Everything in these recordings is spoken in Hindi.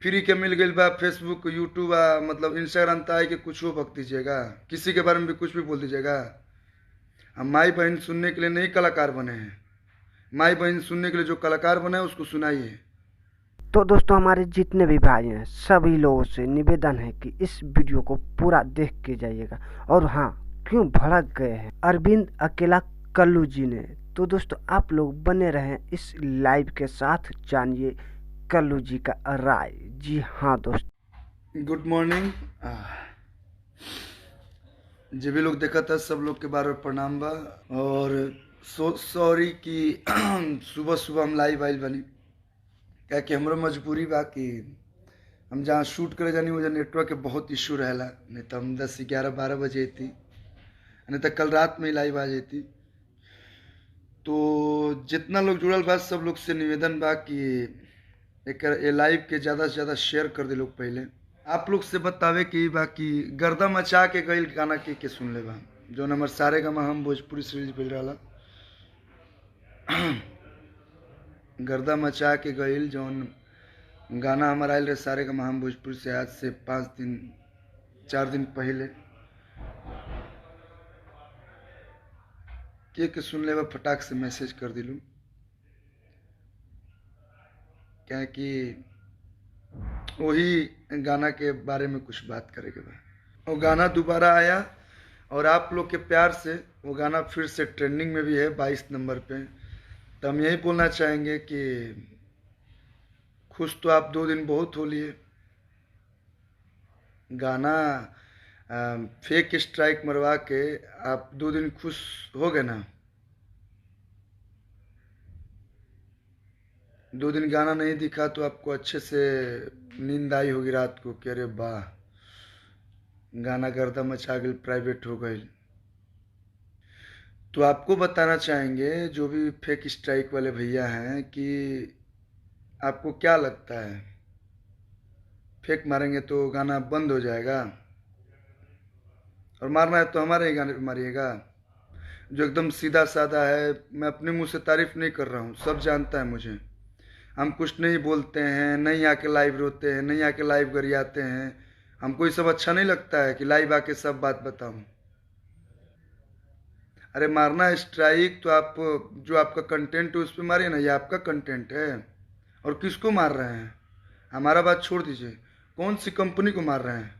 फ्री के मिल गई बा फेसबुक यूट्यूब मतलब इंस्टाग्राम तय के कुछ हो बक दीजिएगा, किसी के बारे में भी कुछ भी बोल दीजिएगा। हम माई बहन सुनने के लिए नहीं कलाकार बने हैं, माई बहन सुनने के लिए जो कलाकार बने हैं उसको सुनाइए। तो दोस्तों, हमारे जितने भी भाई हैं सभी लोगों से निवेदन है कि इस वीडियो को पूरा देख के जाइएगा। और हाँ, क्यों भड़क गए हैं अरविंद अकेला कल्लू जी ने, तो दोस्तों आप लोग बने रहें इस लाइव के साथ, जानिए कल्लू जी का राय। जी हाँ दोस्तों, गुड मॉर्निंग। जो भी लोग देखा था सब लोग के बारे में प्रणाम बा। और सॉरी कि सुबह सुबह हम लाइव आइल बनी, क्या कि हमारा मजबूरी बा कि हम जहाँ शूट करे जानी वजह नेटवर्क के बहुत इशू रहेला, नहीं तो हम 10 11 12 बजे थी, नहीं तो कल रात में ही लाइव आ जाती। तो जितना लोग जुड़ल बा सब लोग से निवेदन बा कि एक ये लाइव के ज़्यादा से ज़्यादा शेयर कर दे लोग। पहले आप लोग से बतावे कि बाकी गर्दा मचा के गईल गाना के सुन ले बा, जो नंबर सारे गामा हम भोजपुरी सीरीज बोल रहा गर्दा मचा के गईल जौन गाना हमारा आयल रहे सारे गामा हम भोजपुरी से आज से 5 दिन 4 दिन पहले के सुन ले बा, फटाक से मैसेज कर दिलू। क्या कि वही गाना के बारे में कुछ बात करेंगे बा। वो गाना दोबारा आया और आप लोग के प्यार से वो गाना फिर से ट्रेंडिंग में भी है 22 नंबर पे। तो हम यही बोलना चाहेंगे कि खुश तो आप 2 दिन बहुत हो लिए, गाना फेक स्ट्राइक मरवा के आप 2 दिन खुश हो गए ना। 2 दिन गाना नहीं दिखा तो आपको अच्छे से नींद आई होगी रात को कि अरे वाह गाना गर्दा मचा गई, प्राइवेट हो गई। तो आपको बताना चाहेंगे जो भी फेक स्ट्राइक वाले भैया हैं कि आपको क्या लगता है फेक मारेंगे तो गाना बंद हो जाएगा? और मारना है तो हमारे ही गाने पे मारिएगा, जो एकदम सीधा साधा है। मैं अपने मुंह से तारीफ नहीं कर रहा हूँ, सब जानता है मुझे। हम कुछ नहीं बोलते हैं, नहीं आके लाइव रोते हैं, नहीं आके लाइव गरियाते हैं। हमको ये सब अच्छा नहीं लगता है कि लाइव आके सब बात बताऊं। अरे मारना है स्ट्राइक तो आप जो आपका कंटेंट है उस पर मारिए ना, ये आपका कंटेंट है। और किसको मार रहे हैं? हमारा बात छोड़ दीजिए, कौन सी कंपनी को मार रहे हैं?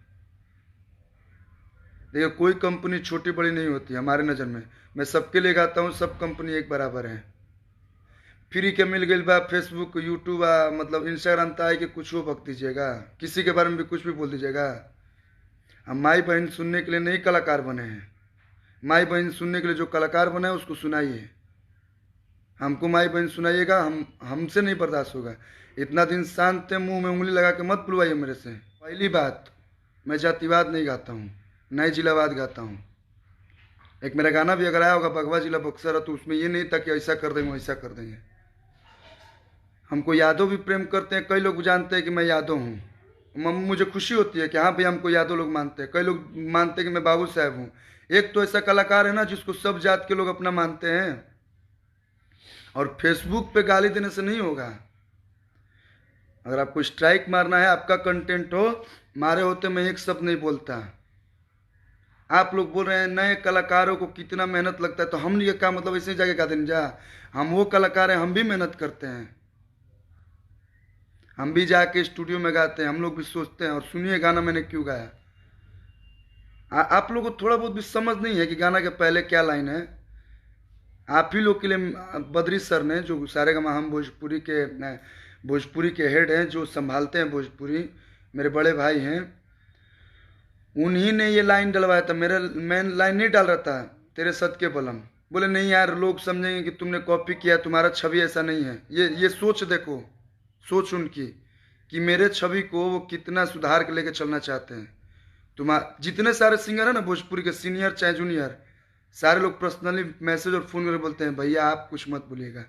देखिए कोई कंपनी छोटी बड़ी नहीं होती हमारे नज़र में। मैं सबके लिए गाता हूँ, सब कंपनी एक बराबर है। फ्री के मिल गई बा फेसबुक यूट्यूब मतलब इंस्टाग्राम तय के कुछ हो बक दीजिएगा, किसी के बारे में भी कुछ भी बोल दीजिएगा। हम माई बहन सुनने के लिए नहीं कलाकार बने हैं, माई बहन सुनने के लिए जो कलाकार बने हैं उसको सुनाइए। हमको माई बहन सुनाइएगा, हमसे नहीं बर्दाश्त होगा। इतना दिन शांत थे, मुंह में उंगली लगा के मत बुलवाइए मेरे से। पहली बात, मैं जातिवाद नहीं गाता हूँ, नए जिलावाद गाता हूँ। एक मेरा गाना भी अगर आया होगा भगवा जिला बक्सर है, तो उसमें ये नहीं था कि ऐसा कर देंगे वैसा कर देंगे। हमको यादव भी प्रेम करते हैं, कई लोग जानते हैं कि मैं यादव हूँ। मुझे खुशी होती है कि हाँ भाई हमको यादव लोग मानते हैं, कई लोग मानते हैं कि मैं बाबू साहब हूँ। एक तो ऐसा कलाकार है ना जिसको सब जात के लोग अपना मानते हैं। और फेसबुक पे गाली देने से नहीं होगा। अगर आपको स्ट्राइक मारना है, आपका कंटेंट हो, मारे होते मैं एक शब्द नहीं बोलता। आप लोग बोल रहे हैं नए कलाकारों को कितना मेहनत लगता है, तो हम ये क्या मतलब ऐसे जाके गा देने जा? हम वो कलाकार हैं, हम भी मेहनत करते हैं, हम भी जाके स्टूडियो में गाते हैं, हम लोग भी सोचते हैं। और सुनिए गाना मैंने क्यों गाया। आप लोगों को थोड़ा बहुत भी समझ नहीं है कि गाना के पहले क्या लाइन है? आप ही लोग के लिए बद्री सर ने, जो सारे गामा हम भोजपुरी के हेड हैं, जो संभालते हैं भोजपुरी, मेरे बड़े भाई हैं, उन्हीं ने ये लाइन डलवाया था। मेरा मैं लाइन नहीं डाल रहा था, तेरे सद के बलम। बोले नहीं यार लोग समझेंगे कि तुमने कॉपी किया, तुम्हारा छवि ऐसा नहीं है। ये सोच देखो, सोच उनकी कि मेरे छवि को वो कितना सुधार के लेके चलना चाहते हैं। जितने सारे सिंगर हैं ना भोजपुरी के, सीनियर चाहे जूनियर, सारे लोग पर्सनली मैसेज और फोन करके बोलते हैं भैया आप कुछ मत बोलिएगा,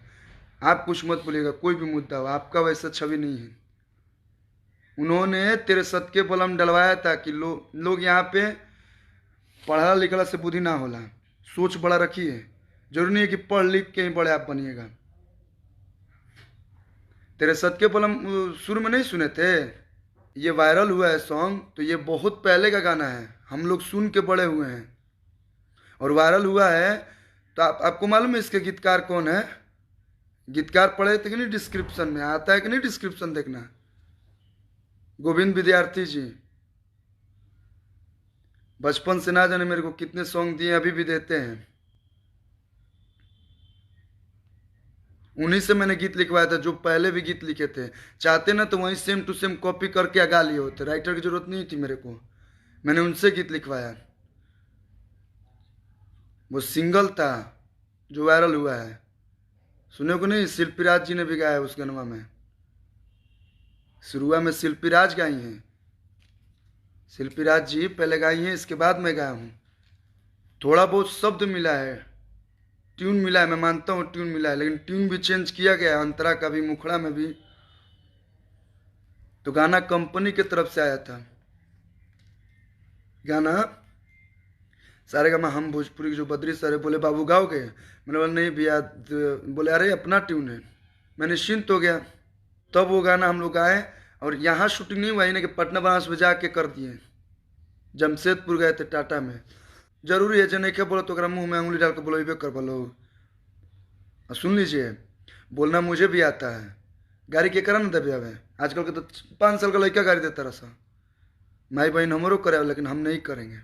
आप कुछ मत बोलिएगा, कोई भी मुद्दा हो, आपका वैसा छवि नहीं है। उन्होंने तेरे सदके बलम डलवाया था कि लोग यहाँ पे पढ़ा लिखला से बुद्धि ना होला, सोच बड़ा रखिए। जरूरी नहीं है कि पढ़ लिख के ही बड़े आप बनिएगा। तेरे सदके बलम शुरू में नहीं सुने थे? ये वायरल हुआ है सॉन्ग, तो ये बहुत पहले का गाना है, हम लोग सुन के बड़े हुए हैं और वायरल हुआ है। तो आपको मालूम है इसके गीतकार कौन है? गीतकार पढ़े थे कि नहीं? डिस्क्रिप्शन में आता है कि नहीं? डिस्क्रिप्शन देखना, गोविंद विद्यार्थी जी। बचपन से ना जाने मेरे को कितने सॉन्ग दिए, अभी भी देते हैं। उन्हीं से मैंने गीत लिखवाया था, जो पहले भी गीत लिखे थे। चाहते ना तो वहीं सेम टू सेम कॉपी करके गा लिए होते, राइटर की जरूरत नहीं थी मेरे को, मैंने उनसे गीत लिखवाया। वो सिंगल था जो वायरल हुआ है, सुने को नहीं? शिल्पी राज जी ने भी गाया है उस गनवा में, शुरुआत में शिल्पी राज गाई हैं। शिल्पी राज जी पहले गाई हैं, इसके बाद मैं गाया हूँ। थोड़ा बहुत शब्द मिला है, ट्यून मिला है, मैं मानता हूँ ट्यून मिला है, लेकिन ट्यून भी चेंज किया गया है, अंतरा का भी, मुखड़ा में भी। तो गाना कंपनी की तरफ से आया था। गाना सारे गामा हम भोजपुरी के जो बद्री सर है, बोले बाबू गाओगे? मैंने बोला नहीं भैया। बोले अरे अपना ट्यून है। मैं निश्चिंत हो गया। तब वो गाना हम लोग गाए, और यहाँ शूटिंग नहीं हुआ, इन्हें कि पटना बनारस में जाके कर दिए। जमशेदपुर गए थे टाटा में। जरूरी है जने के बोलो तो अगर मुंह में उंगली डाल के बोलो ये कर बोलो। सुन लीजिए, बोलना मुझे भी आता है। गाड़ी के करा ना दबे है आजकल के, तो 5 साल का लड़का गाड़ी देता रहा। माई बहन हमरो करे, लेकिन हम नहीं करेंगे।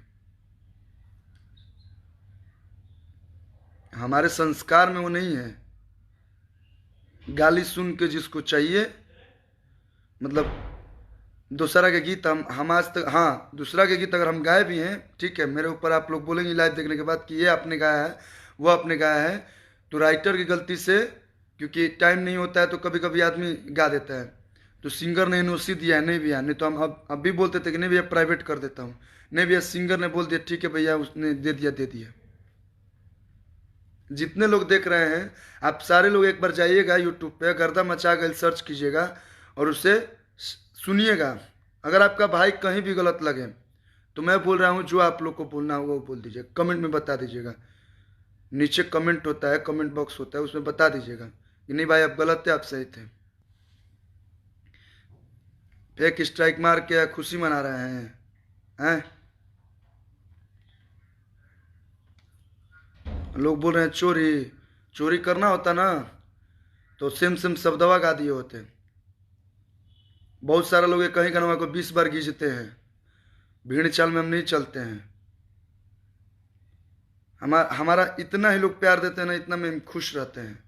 हमारे संस्कार में वो नहीं है। गाली सुन के जिसको चाहिए, मतलब दूसरा के गीत हम आज तक, हाँ दूसरा के गीत अगर हम गाए भी हैं, ठीक है, मेरे ऊपर आप लोग बोलेंगे लाइव देखने के बाद कि ये आपने गाया है, वो आपने गाया है, तो राइटर की गलती से, क्योंकि टाइम नहीं होता है तो कभी कभी आदमी गा देता है, तो सिंगर ने एनओसी दिया है, नहीं भैया, नहीं तो हम अब भी बोलते थे कि नहीं भैया प्राइवेट कर देता हूँ, नहीं भैया सिंगर ने बोल दिया ठीक है भैया, उसने दे दिया दे दिया। जितने लोग देख रहे हैं आप सारे लोग एक बार जाइएगा यूट्यूब पे, गर्दा मचा गए सर्च कीजिएगा और उसे सुनिएगा। अगर आपका भाई कहीं भी गलत लगे तो मैं बोल रहा हूँ, जो आप लोग को बोलना होगा वो बोल दीजिए, कमेंट में बता दीजिएगा। नीचे कमेंट होता है, कमेंट बॉक्स होता है, उसमें बता दीजिएगा कि नहीं भाई आप गलत थे, आप सही थे। फेक स्ट्राइक मार के खुशी मना रहे हैं। लोग बोल रहे हैं चोरी चोरी करना होता ना तो सेम सेम शब्दवा गा दिए होते। बहुत सारा लोग ये कहीं गनवा को 20 बार गीजते हैं। भीड़ चाल में हम नहीं चलते हैं। हमारा इतना ही लोग प्यार देते हैं ना, इतना में हम खुश रहते हैं।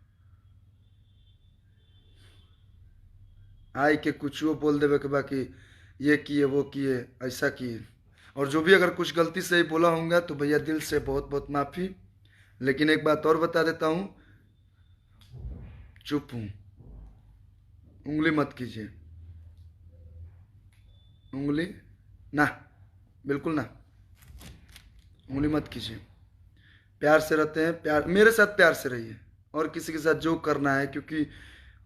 आए के कुछ वो बोल देवे के बाकी ये किए वो किए ऐसा किए, और जो भी अगर कुछ गलती से ही बोला होगा तो भैया दिल से बहुत बहुत माफ़ी। लेकिन एक बात और बता देता हूँ, चुप हूँ, उंगली मत कीजिए, उंगली ना, बिल्कुल ना, उंगली मत कीजिए। प्यार से रहते हैं, प्यार मेरे साथ प्यार से रहिए, और किसी के साथ जो करना है, क्योंकि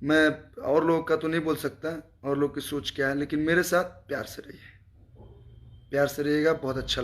मैं और लोगों का तो नहीं बोल सकता और लोग की सोच क्या है, लेकिन मेरे साथ प्यार से रहिए, प्यार से रहिएगा, बहुत अच्छा